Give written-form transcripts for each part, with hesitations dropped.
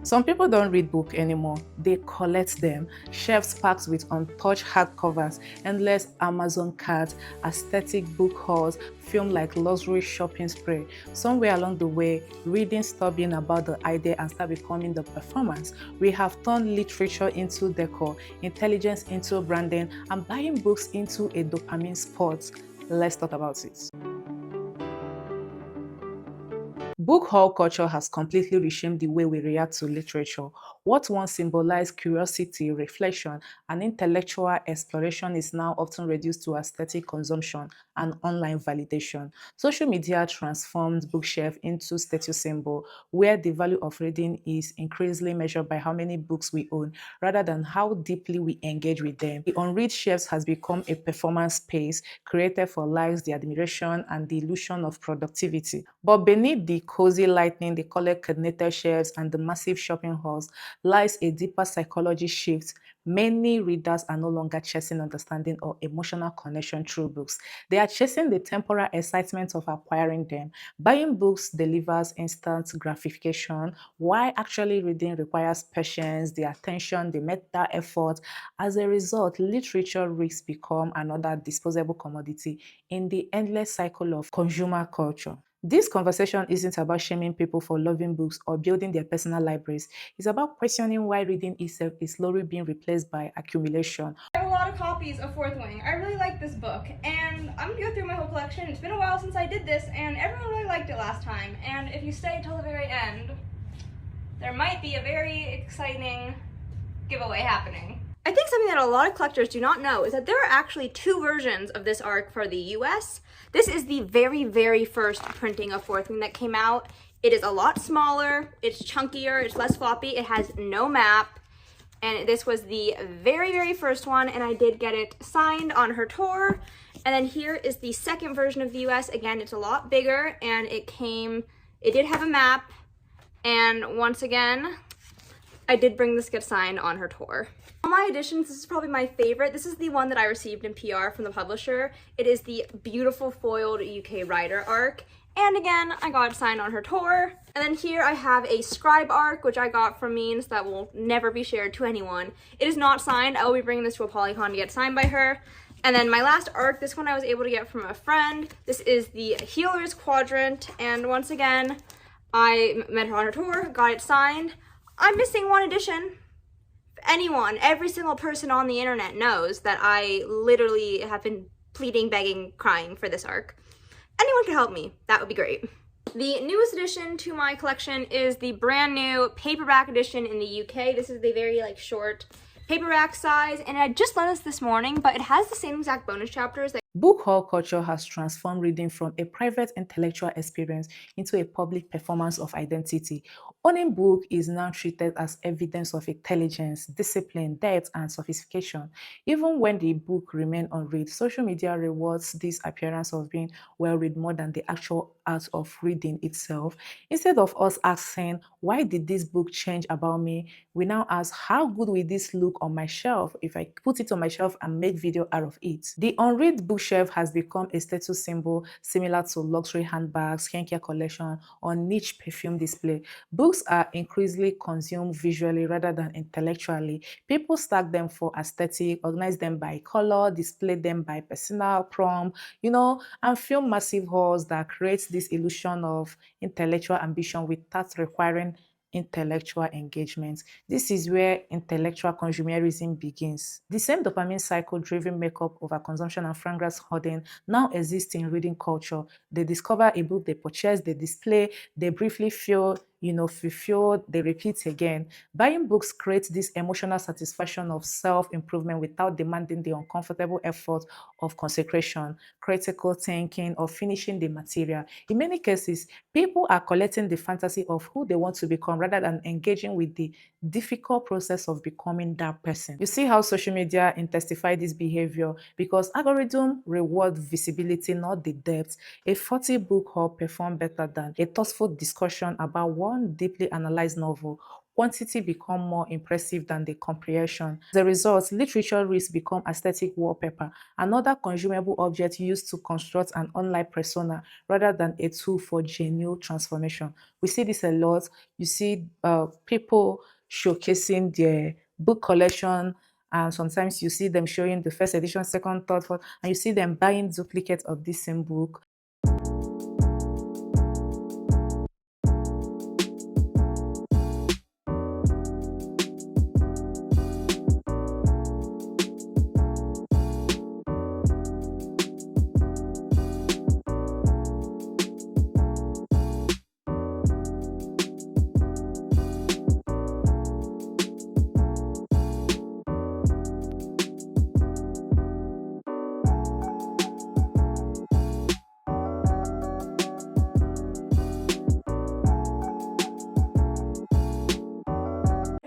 Some people don't read books anymore, they collect them. Shelves packed with untouched hardcovers, endless Amazon carts, aesthetic book hauls, film like luxury shopping spree. Somewhere along the way, reading stopped being about the idea and started becoming the performance. We have turned literature into decor, intelligence into branding, and buying books into a dopamine sport. Let's talk about it. Book haul culture has completely reshaped the way we react to literature. What once symbolized curiosity, reflection, and intellectual exploration is now often reduced to aesthetic consumption and online validation. Social media transformed bookshelf into status symbol, where the value of reading is increasingly measured by how many books we own rather than how deeply we engage with them. The unread shelves has become a performance space created for likes, the admiration, and the illusion of productivity. But beneath the cozy lighting, the color-coordinated shelves, and the massive shopping halls lies a deeper psychology shift. Many readers are no longer chasing understanding or emotional connection through books. They are chasing the temporal excitement of acquiring them. Buying books delivers instant gratification, while actually reading requires patience, the attention, the mental effort. As a result, literature risks become another disposable commodity in the endless cycle of consumer culture. This conversation isn't about shaming people for loving books or building their personal libraries. It's about questioning why reading itself is slowly being replaced by accumulation. I have a lot of copies of Fourth Wing. I really like this book, and I'm gonna go through my whole collection. It's been a while since I did this, and everyone really liked it last time. And if you stay till the very end, there might be a very exciting giveaway happening. I think something that a lot of collectors do not know is that there are actually two versions of this arc for the US. This is the very, very first printing of Fourth Wing that came out. It is a lot smaller, it's chunkier, it's less floppy, it has no map, and this was the very, very first one, and I did get it signed on her tour. And then here is the second version of the US. Again, it's a lot bigger, and it did have a map, and once again, I did bring this gift signed on her tour. All my editions, this is probably my favorite. This is the one that I received in PR from the publisher. It is the beautiful foiled UK Writer arc. And again, I got it signed on her tour. And then here I have a scribe arc, which I got from Means that will never be shared to anyone. It is not signed. I will be bringing this to a Polycon to get signed by her. And then my last arc, this one I was able to get from a friend. This is the Healer's Quadrant. And once again, I met her on her tour, got it signed. I'm missing one edition. Anyone, every single person on the internet knows that I literally have been pleading, begging, crying for this arc. Anyone could help me, that would be great. The newest addition to my collection is the brand new paperback edition in the UK. This is the very short paperback size, and I just noticed this morning, but it has the same exact bonus chapters that Book haul culture has transformed reading from a private intellectual experience into a public performance of identity. Owning book is now treated as evidence of intelligence, discipline, depth, and sophistication. Even when the book remains unread, social media rewards this appearance of being well read more than the actual act of reading itself. Instead of us asking, why did this book change about me? We now ask, how good will this look on my shelf if I put it on my shelf and make video out of it? The unread bookshelf has become a status symbol similar to luxury handbags, skincare collection, or niche perfume display. Books are increasingly consumed visually rather than intellectually. People stack them for aesthetic, organize them by color, display them by personal prompt, and film massive hauls that creates this illusion of intellectual ambition without requiring intellectual engagement. This is where intellectual consumerism begins. The same dopamine cycle driven makeup overconsumption and fragrance hoarding now exists in reading culture. They discover a book, they purchase, they display, they briefly feel fulfilled, they repeat again. Buying books creates this emotional satisfaction of self-improvement without demanding the uncomfortable effort of consecration, critical thinking, or finishing the material. In many cases, people are collecting the fantasy of who they want to become rather than engaging with the difficult process of becoming that person. You see how social media intensify this behavior because algorithm reward visibility, not the depth. A 40 book haul perform better than a thoughtful discussion about one deeply analyzed novel. quantity become more impressive than the comprehension. As a result, literature risks become aesthetic wallpaper, another consumable object used to construct an online persona rather than a tool for genuine transformation. We see this a lot. You see people showcasing their book collection, and sometimes you see them showing the first edition, second, third, fourth, and you see them buying duplicates of this same book.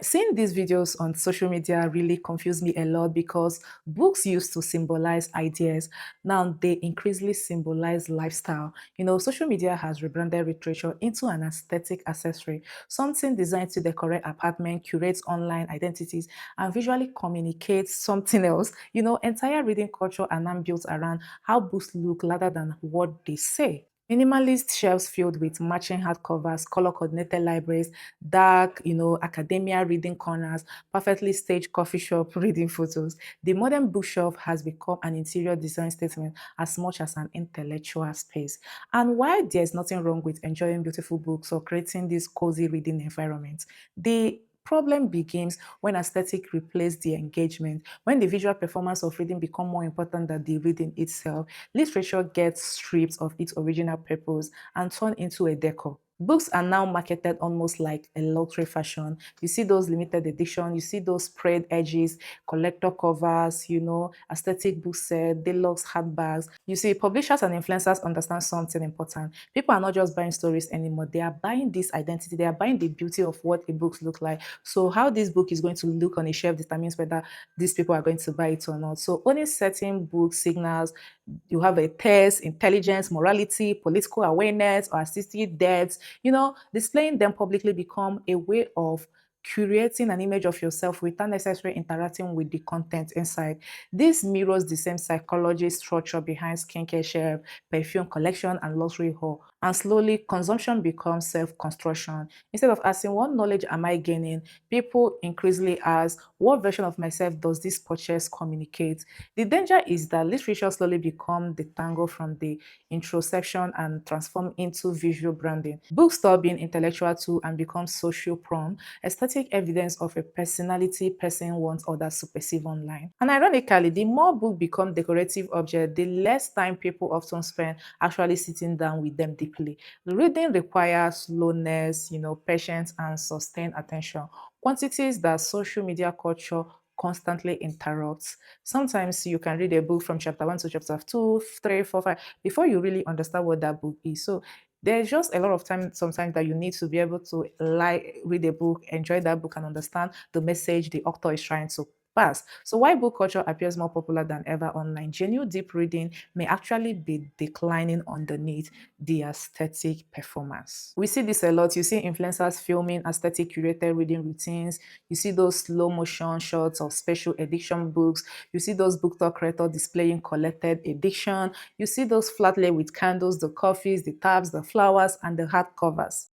Seeing these videos on social media really confused me a lot because books used to symbolize ideas. Now they increasingly symbolize lifestyle. Social media has rebranded literature into an aesthetic accessory, something designed to decorate apartment, curate online identities, and visually communicate something else. Entire reading culture are now built around how books look rather than what they say. Minimalist shelves filled with matching hardcovers, color-coordinated libraries, dark, academia reading corners, perfectly staged coffee shop reading photos. The modern bookshelf has become an interior design statement as much as an intellectual space. And while there's nothing wrong with enjoying beautiful books or creating this cozy reading environment, the problem begins when aesthetic replace the engagement, when the visual performance of reading become more important than the reading itself. Literature gets stripped of its original purpose and turned into a decor. Books are now marketed almost like a luxury fashion. You see those limited edition, you see those sprayed edges, collector covers, aesthetic book set, deluxe handbags. You see, publishers and influencers understand something important. People are not just buying stories anymore. They are buying this identity. They are buying the beauty of what a book look like. So how this book is going to look on a shelf determines whether these people are going to buy it or not. So only certain books signals you have a taste, intelligence, morality, political awareness, or artistic depth. Displaying them publicly become a way of curating an image of yourself without necessarily interacting with the content inside. This mirrors the same psychology structure behind skincare shelf, perfume collection, and luxury haul. And slowly, consumption becomes self-construction. Instead of asking, what knowledge am I gaining? People increasingly ask, what version of myself does this purchase communicate? The danger is that literature slowly become the tango from the introspection and transform into visual branding. Books stop being intellectual tool and become social prompt, aesthetic evidence of a personality person wants others to perceive online. And ironically, the more book become decorative object, the less time people often spend actually sitting down with them deeply. Reading requires slowness, patience, and sustained attention. Quantities that social media culture constantly interrupts. Sometimes you can read a book from chapter 1 to chapter 2, 3, 4, 5 before you really understand what that book is. So there's just a lot of time sometimes that you need to be able to read a book, enjoy that book, and understand the message the author is trying to pass. So why book culture appears more popular than ever online, genuine deep reading may actually be declining underneath the aesthetic performance. We see this a lot. You see influencers filming aesthetic curated reading routines. You see those slow motion shots of special edition books. You see those BookTok creators displaying collected edition. You see those flat lay with candles, the coffees, the tabs, the flowers, and the hardcovers.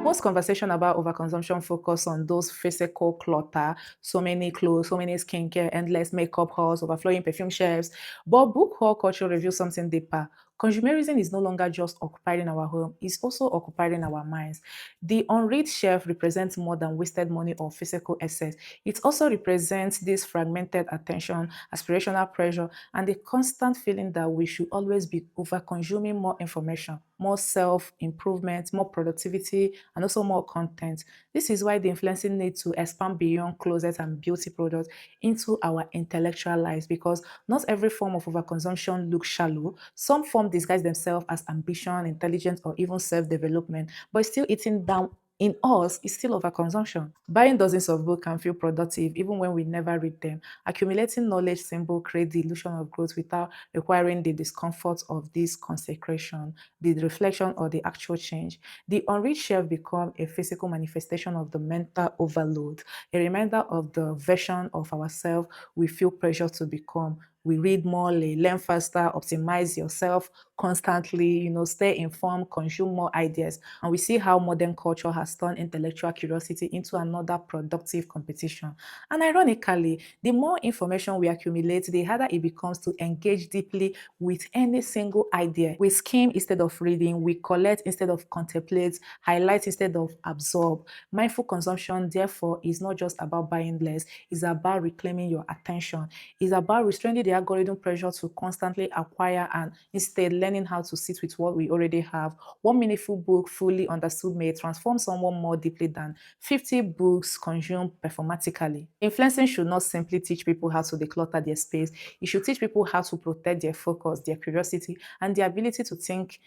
Most conversation about overconsumption focus on those physical clutter, so many clothes, so many skincare, endless makeup hauls, overflowing perfume shelves. But book haul culture reveals something deeper. Consumerism is no longer just occupying our home, it's also occupying our minds. The unread shelf represents more than wasted money or physical assets. It also represents this fragmented attention, aspirational pressure, and the constant feeling that we should always be over consuming more information, more self improvement, more productivity, and also more content. This is why the influencing need to expand beyond closets and beauty products into our intellectual lives, because not every form of overconsumption looks shallow. Some form disguise themselves as ambition, intelligence, or even self-development, but it's still eating down in us is still overconsumption. Buying dozens of books can feel productive even when we never read them. Accumulating knowledge symbol creates the illusion of growth without requiring the discomfort of this consecration, the reflection, or the actual change. The unread shelf become a physical manifestation of the mental overload, a reminder of the version of ourselves we feel pressure to become. We read more, learn faster, optimize yourself constantly, stay informed, consume more ideas. And we see how modern culture has turned intellectual curiosity into another productive competition. And ironically, the more information we accumulate, the harder it becomes to engage deeply with any single idea. We skim instead of reading, we collect instead of contemplate, highlight instead of absorb. Mindful consumption, therefore, is not just about buying less, it's about reclaiming your attention. It's about restraining the algorithm pressure to constantly acquire and instead learning how to sit with what we already have. One meaningful book fully understood may transform someone more deeply than 50 books consumed performatically. Influencing should not simply teach people how to declutter their space, it should teach people how to protect their focus, their curiosity, and the ability to think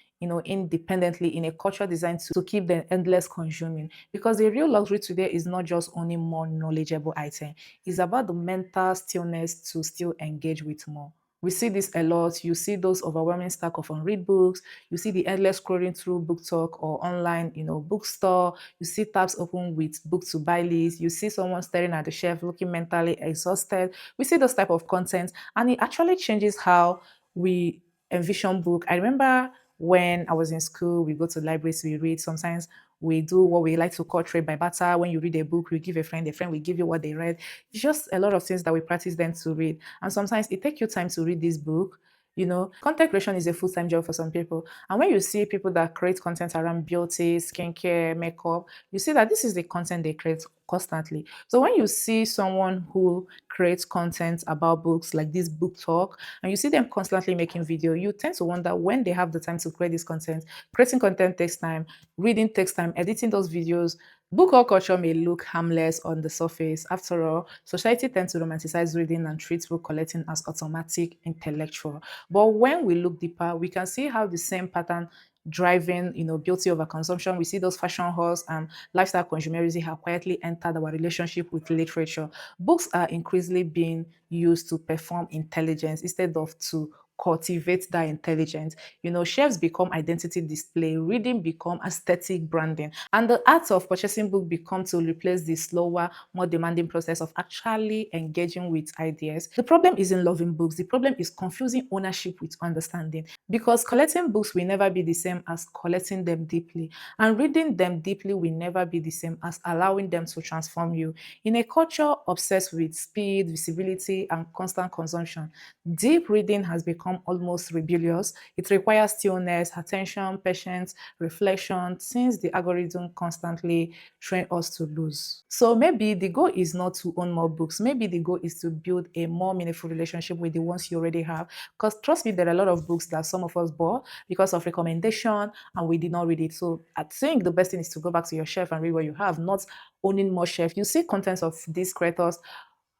independently in a culture designed to keep them endless consuming. Because the real luxury today is not just owning more knowledgeable items, it's about the mental stillness to still engage with more. We see this a lot. You see those overwhelming stack of unread books. You see the endless scrolling through BookTok or online, bookstore. You see tabs open with book to buy list. You see someone staring at the shelf looking mentally exhausted. We see those type of content, and it actually changes how we envision book. I remember when I was in school, we go to libraries, we read. Sometimes we do what we like to call trade by barter. When you read a book, you give a friend will give you what they read. It's just a lot of things that we practice then to read. And sometimes it takes you time to read this book. Content creation is a full-time job for some people. And when you see people that create content around beauty, skincare, makeup, you see that this is the content they create constantly. So when you see someone who creates content about books like this book talk, and you see them constantly making video, you tend to wonder when they have the time to create this content. Creating content takes time, reading takes time, editing those videos. Book or culture may look harmless on the surface. After all, society tends to romanticize reading and treat book collecting as automatic intellectual. But when we look deeper, we can see how the same pattern driving, beauty over consumption. We see those fashion hauls and lifestyle consumerism have quietly entered our relationship with literature. Books are increasingly being used to perform intelligence instead of to cultivate that intelligence. Shelves become identity display, reading become aesthetic branding, and the art of purchasing book become to replace the slower, more demanding process of actually engaging with ideas. The problem isn't loving books, the problem is confusing ownership with understanding, because collecting books will never be the same as collecting them deeply, and reading them deeply will never be the same as allowing them to transform you. In a culture obsessed with speed, visibility, and constant consumption, deep reading has become almost rebellious. It requires stillness, attention, patience, reflection, since the algorithm constantly train us to lose. So maybe the goal is not to own more books. Maybe the goal is to build a more meaningful relationship with the ones you already have. Because trust me, there are a lot of books that some of us bought because of recommendation and we did not read it. So I think the best thing is to go back to your shelf and read what you have, not owning more shelf. You see contents of these creators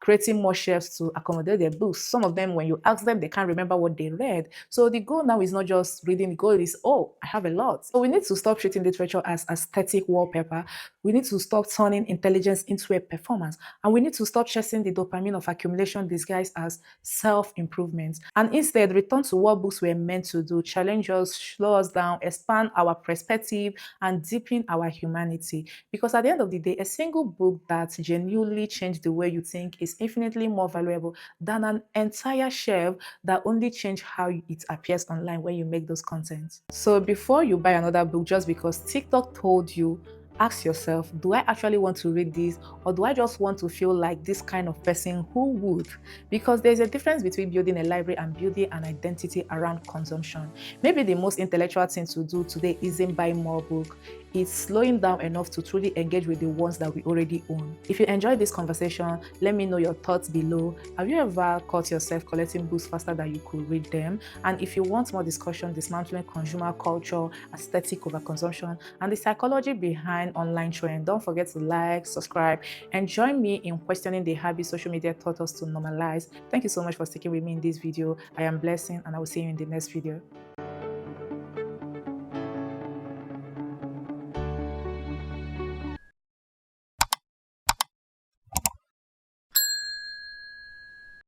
creating more shelves to accommodate their books. Some of them, when you ask them, they can't remember what they read. So the goal now is not just reading, the goal is, oh, I have a lot. So we need to stop treating literature as aesthetic wallpaper. We need to stop turning intelligence into a performance. And we need to stop chasing the dopamine of accumulation disguised as self-improvement. And instead, return to what books were meant to do: challenge us, slow us down, expand our perspective, and deepen our humanity. Because at the end of the day, a single book that genuinely changed the way you think is infinitely more valuable than an entire shelf that only change how it appears online when you make those contents. So before you buy another book just because TikTok told you, Ask yourself, do I actually want to read this, or do I just want to feel like this kind of person who would? Because there's a difference between building a library and building an identity around consumption. Maybe the most intellectual thing to do today isn't buying more books, it's slowing down enough to truly engage with the ones that we already own. If you enjoyed this conversation, let me know your thoughts below. Have you ever caught yourself collecting books faster than you could read them? And if you want more discussion dismantling consumer culture, aesthetic overconsumption, and the psychology behind online trend, don't forget to like, subscribe, and join me in questioning the habits social media taught us to normalize. Thank you so much for sticking with me in this video. I am Blessing, and I will see you in the next video.